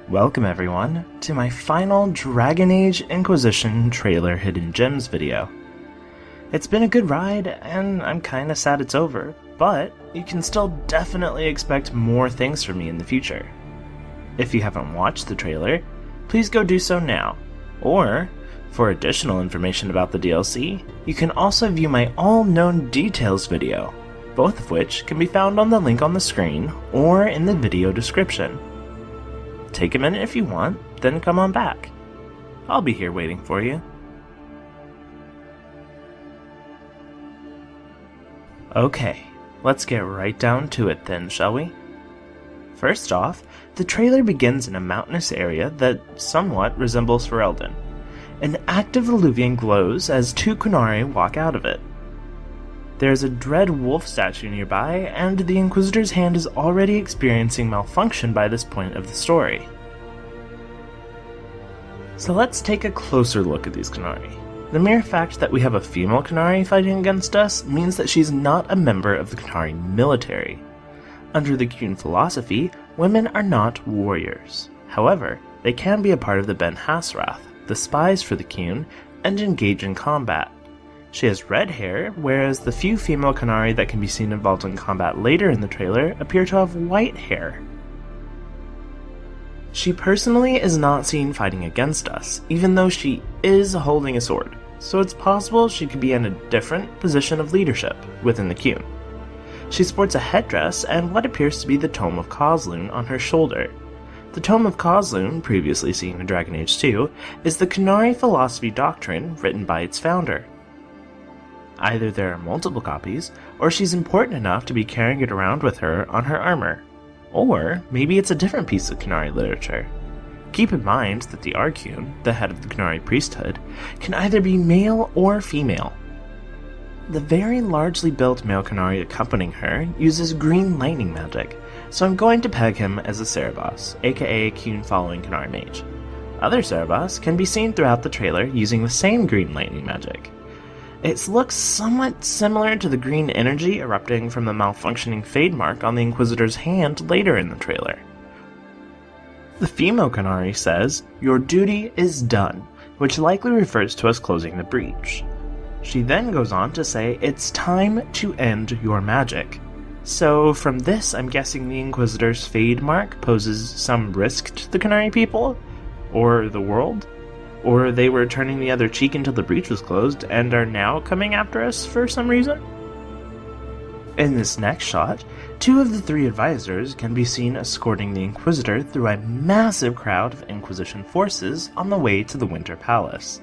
Welcome everyone to my final Dragon Age Inquisition trailer Hidden Gems video. It's been a good ride, and I'm kinda sad it's over, but you can still definitely expect more things from me in the future. If you haven't watched the trailer, please go do so now, or, for additional information about the DLC, you can also view my All Known Details video, both of which can be found on the link on the screen or in the video description. Take a minute if you want, then come on back. I'll be here waiting for you. Okay, let's get right down to it then, shall we? First off, the trailer begins in a mountainous area that somewhat resembles Ferelden. An active alluvium glows as two Qunari walk out of it. There is a dread wolf statue nearby, and the Inquisitor's hand is already experiencing malfunction by this point of the story. So let's take a closer look at these Qunari. The mere fact that we have a female Qunari fighting against us means that she's not a member of the Qunari military. Under the Qun philosophy, women are not warriors. However, they can be a part of the Ben Hassrath, the spies for the Qun, and engage in combat. She has red hair, whereas the few female Qunari that can be seen involved in combat later in the trailer appear to have white hair. She personally is not seen fighting against us, even though she is holding a sword, so it's possible she could be in a different position of leadership within the Qun. She sports a headdress and what appears to be the Tome of Kozlun on her shoulder. The Tome of Kozlun, previously seen in Dragon Age 2, is the Qunari philosophy doctrine written by its founder. Either there are multiple copies, or she's important enough to be carrying it around with her on her armor. Or maybe it's a different piece of Qunari literature. Keep in mind that the Archun, the head of the Qunari priesthood, can either be male or female. The very largely built male Qunari accompanying her uses green lightning magic, so I'm going to peg him as a Cerebos, aka Qun following Qunari mage. Other Cerebos can be seen throughout the trailer using the same green lightning magic. It looks somewhat similar to the green energy erupting from the malfunctioning fade mark on the Inquisitor's hand later in the trailer. The female Qunari says, "Your duty is done," which likely refers to us closing the breach. She then goes on to say, "It's time to end your magic." So from this, I'm guessing the Inquisitor's fade mark poses some risk to the Qunari people? Or the world? Or they were turning the other cheek until the breach was closed and are now coming after us for some reason? In this next shot, two of the three advisors can be seen escorting the Inquisitor through a massive crowd of Inquisition forces on the way to the Winter Palace.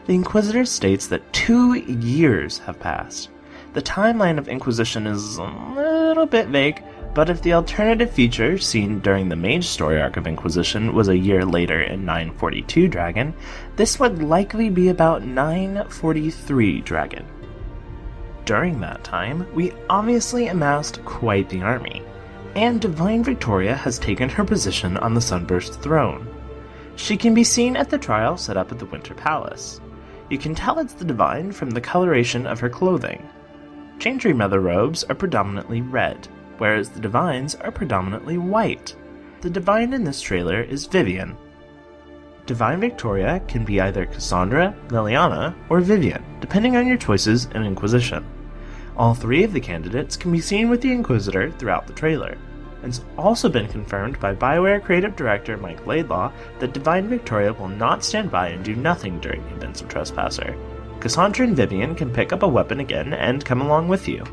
The Inquisitor states that 2 years have passed. The timeline of Inquisition is a little bit vague, but if the alternative feature seen during the Mage story arc of Inquisition was a year later in 942 Dragon, this would likely be about 943 Dragon. During that time, we obviously amassed quite the army, and Divine Victoria has taken her position on the Sunburst throne. She can be seen at the trial set up at the Winter Palace. You can tell it's the Divine from the coloration of her clothing. Chantry Mother robes are predominantly red, whereas the Divines are predominantly white. The Divine in this trailer is Vivian. Divine Victoria can be either Cassandra, Liliana, or Vivian, depending on your choices in Inquisition. All three of the candidates can be seen with the Inquisitor throughout the trailer. It's also been confirmed by BioWare creative director Mike Laidlaw that Divine Victoria will not stand by and do nothing during the events of Trespasser. Cassandra and Vivian can pick up a weapon again and come along with you.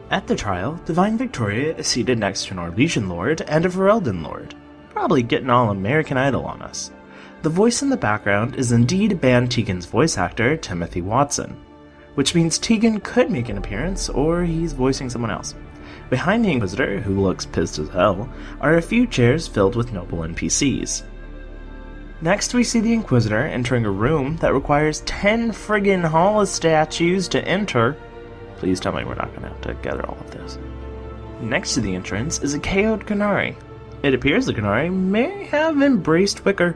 At the trial, Divine Victoria is seated next to an Orlesian Lord and a Ferelden Lord, probably getting all American Idol on us. The voice in the background is indeed Ban Tegan's voice actor, Timothy Watson, which means Tegan could make an appearance, or he's voicing someone else. Behind the Inquisitor, who looks pissed as hell, are a few chairs filled with noble NPCs. Next we see the Inquisitor entering a room that requires 10 friggin' Hall of statues to enter. Please tell me we're not going to have to gather all of this. Next to the entrance is a KO'd Qunari. It appears the Qunari may have embraced Wicker.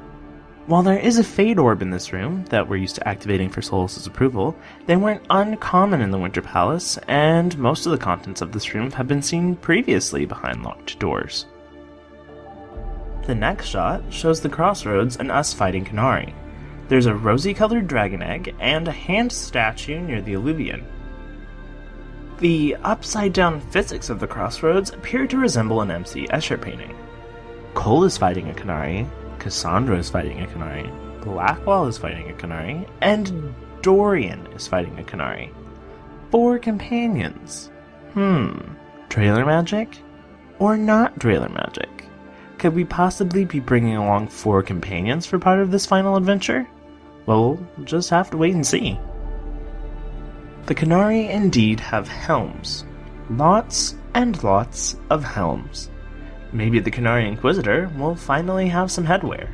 While there is a Fade Orb in this room that we're used to activating for Solus's approval, they weren't uncommon in the Winter Palace, and most of the contents of this room have been seen previously behind locked doors. The next shot shows the crossroads and us fighting Canary. There's a rosy-colored dragon egg and a hand statue near the alluvion. The upside-down physics of the crossroads appear to resemble an MC Escher painting. Cole is fighting a Canary, Cassandra is fighting a Canary, Blackwall is fighting a Canary, and Dorian is fighting a Canary. 4 companions. Trailer magic? Or not trailer magic? Could we possibly be bringing along 4 companions for part of this final adventure? Well, we'll just have to wait and see. The Canary indeed have helms. Lots and lots of helms. Maybe the Canary Inquisitor will finally have some headwear.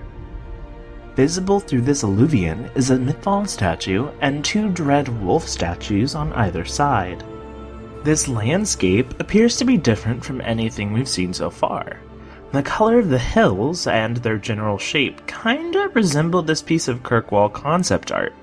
Visible through this alluvion is a Mythal statue and 2 Dread Wolf statues on either side. This landscape appears to be different from anything we've seen so far. The color of the hills and their general shape kinda resemble this piece of Kirkwall concept art.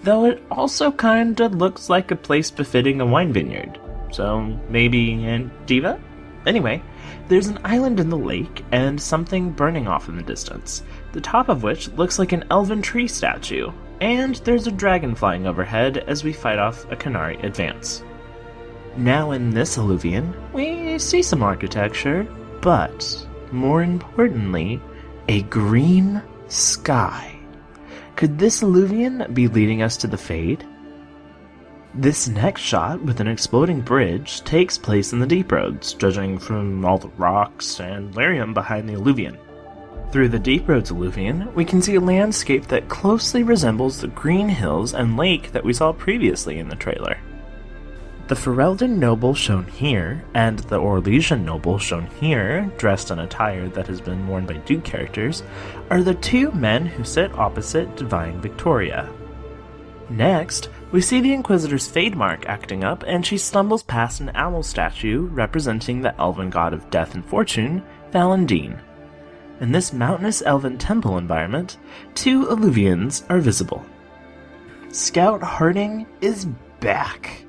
Though it also kinda looks like a place befitting a wine vineyard. So maybe Antiva? Anyway, there's an island in the lake and something burning off in the distance, the top of which looks like an elven tree statue, and there's a dragon flying overhead as we fight off a Canary advance. Now in this alluvion, we see some architecture, but more importantly, a green sky. Could this alluvion be leading us to the Fade? This next shot with an exploding bridge takes place in the Deep Roads, judging from all the rocks and lyrium behind the alluvion. Through the Deep Roads alluvion, we can see a landscape that closely resembles the green hills and lake that we saw previously in the trailer. The Ferelden noble shown here, and the Orlesian noble shown here, dressed in attire that has been worn by Duke characters, are the 2 men who sit opposite Divine Victoria. Next, we see the Inquisitor's Fade Mark acting up, and she stumbles past an owl statue representing the elven god of death and fortune, Valandine. In this mountainous elven temple environment, 2 alluvions are visible. Scout Harding is back!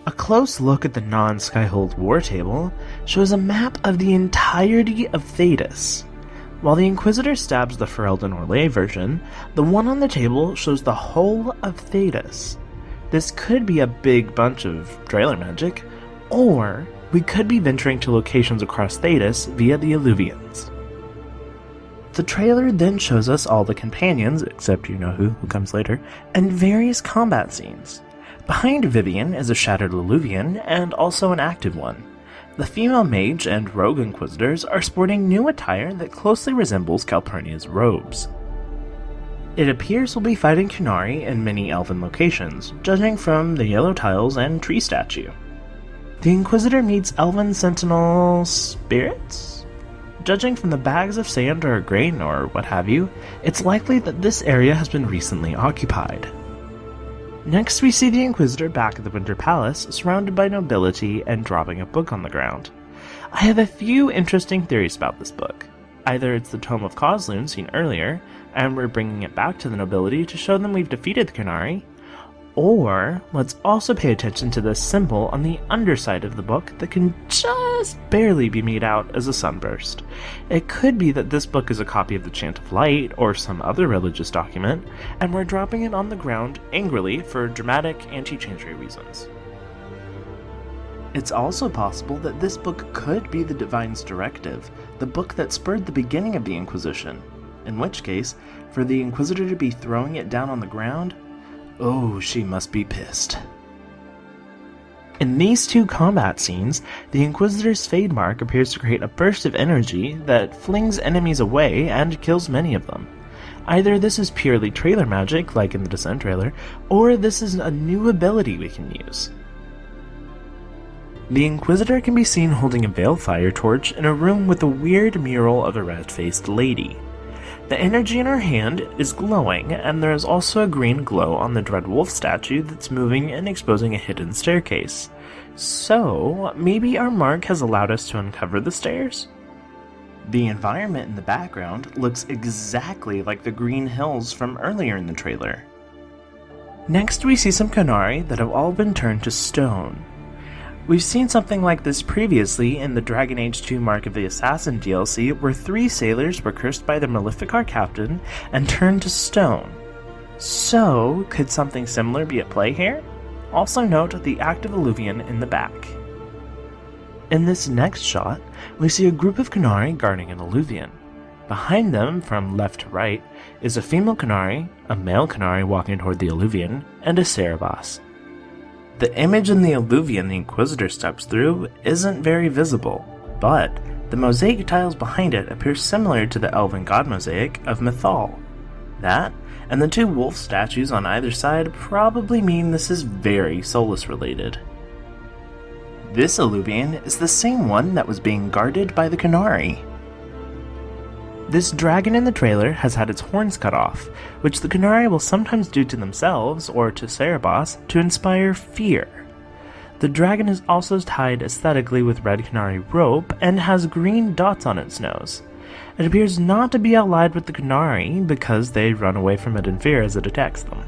A close look at the non-Skyhold war table shows a map of the entirety of Thedas. While the Inquisitor stabs the Ferelden Orlais version, the one on the table shows the whole of Thedas. This could be a big bunch of trailer magic, or we could be venturing to locations across Thedas via the alluvions. The trailer then shows us all the companions, except you know who comes later, and various combat scenes. Behind Vivian is a shattered alluvion, and also an active one. The female mage and rogue inquisitors are sporting new attire that closely resembles Calpurnia's robes. It appears we'll be fighting Canary in many elven locations, judging from the yellow tiles and tree statue. The Inquisitor meets elven sentinel spirits? Judging from the bags of sand or grain or what have you, it's likely that this area has been recently occupied. Next, we see the Inquisitor back at the Winter Palace, surrounded by nobility and dropping a book on the ground. I have a few interesting theories about this book. Either it's the Tome of Kozlun seen earlier, and we're bringing it back to the nobility to show them we've defeated the Canary, or let's also pay attention to this symbol on the underside of the book that can just barely be made out as a sunburst. It could be that this book is a copy of the Chant of Light or some other religious document, and we're dropping it on the ground angrily for dramatic anti-changery reasons. It's also possible that this book could be the Divine's Directive, the book that spurred the beginning of the Inquisition, in which case, for the Inquisitor to be throwing it down on the ground, oh, she must be pissed. In these 2 combat scenes, the Inquisitor's Fade Mark appears to create a burst of energy that flings enemies away and kills many of them. Either this is purely trailer magic, like in the Descent trailer, or this is a new ability we can use. The Inquisitor can be seen holding a Balefire torch in a room with a weird mural of a red-faced lady. The energy in her hand is glowing, and there is also a green glow on the Dread Wolf statue that's moving and exposing a hidden staircase. So, maybe our mark has allowed us to uncover the stairs? The environment in the background looks exactly like the green hills from earlier in the trailer. Next we see some Canary that have all been turned to stone. We've seen something like this previously in the Dragon Age 2 Mark of the Assassin DLC, where 3 sailors were cursed by their Maleficar captain and turned to stone. So, could something similar be at play here? Also note the active alluvion in the back. In this next shot, we see a group of Qunari guarding an alluvion. Behind them, from left to right, is a female Qunari, a male Qunari walking toward the alluvion, and a Cerebos. The image in the alluvion the Inquisitor steps through isn't very visible, but the mosaic tiles behind it appear similar to the elven god mosaic of Mythal. That, and the 2 wolf statues on either side probably mean this is very Solus related. This alluvion is the same one that was being guarded by the Qunari. This dragon in the trailer has had its horns cut off, which the Qunari will sometimes do to themselves or to Cerebos to inspire fear. The dragon is also tied aesthetically with red Qunari rope and has green dots on its nose. It appears not to be allied with the Qunari because they run away from it in fear as it attacks them.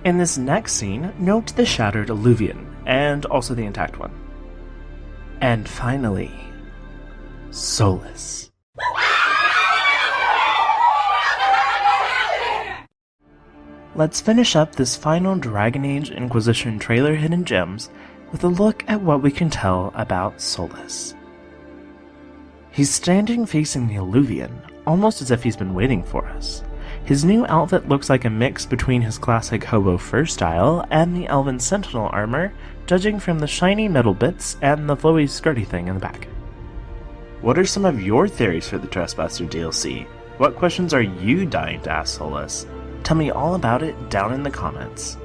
In this next scene, note the shattered alluvion, and also the intact one. And finally, Solus. Let's finish up this final Dragon Age Inquisition trailer hidden gems with a look at what we can tell about Solus. He's standing facing the alluvion, almost as if he's been waiting for us. His new outfit looks like a mix between his classic hobo fur style and the elven sentinel armor, judging from the shiny metal bits and the flowy skirty thing in the back. What are some of your theories for the Trespasser DLC? What questions are you dying to ask Solus? Tell me all about it down in the comments.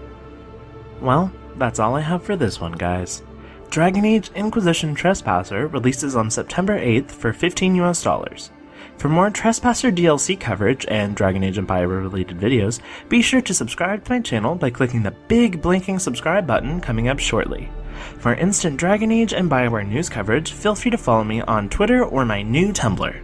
Well, that's all I have for this one, guys. Dragon Age Inquisition Trespasser releases on September 8th for $15 US. For more Trespasser DLC coverage and Dragon Age Empire related videos, be sure to subscribe to my channel by clicking the big blinking subscribe button coming up shortly. For instant Dragon Age and Bioware news coverage, feel free to follow me on Twitter or my new Tumblr.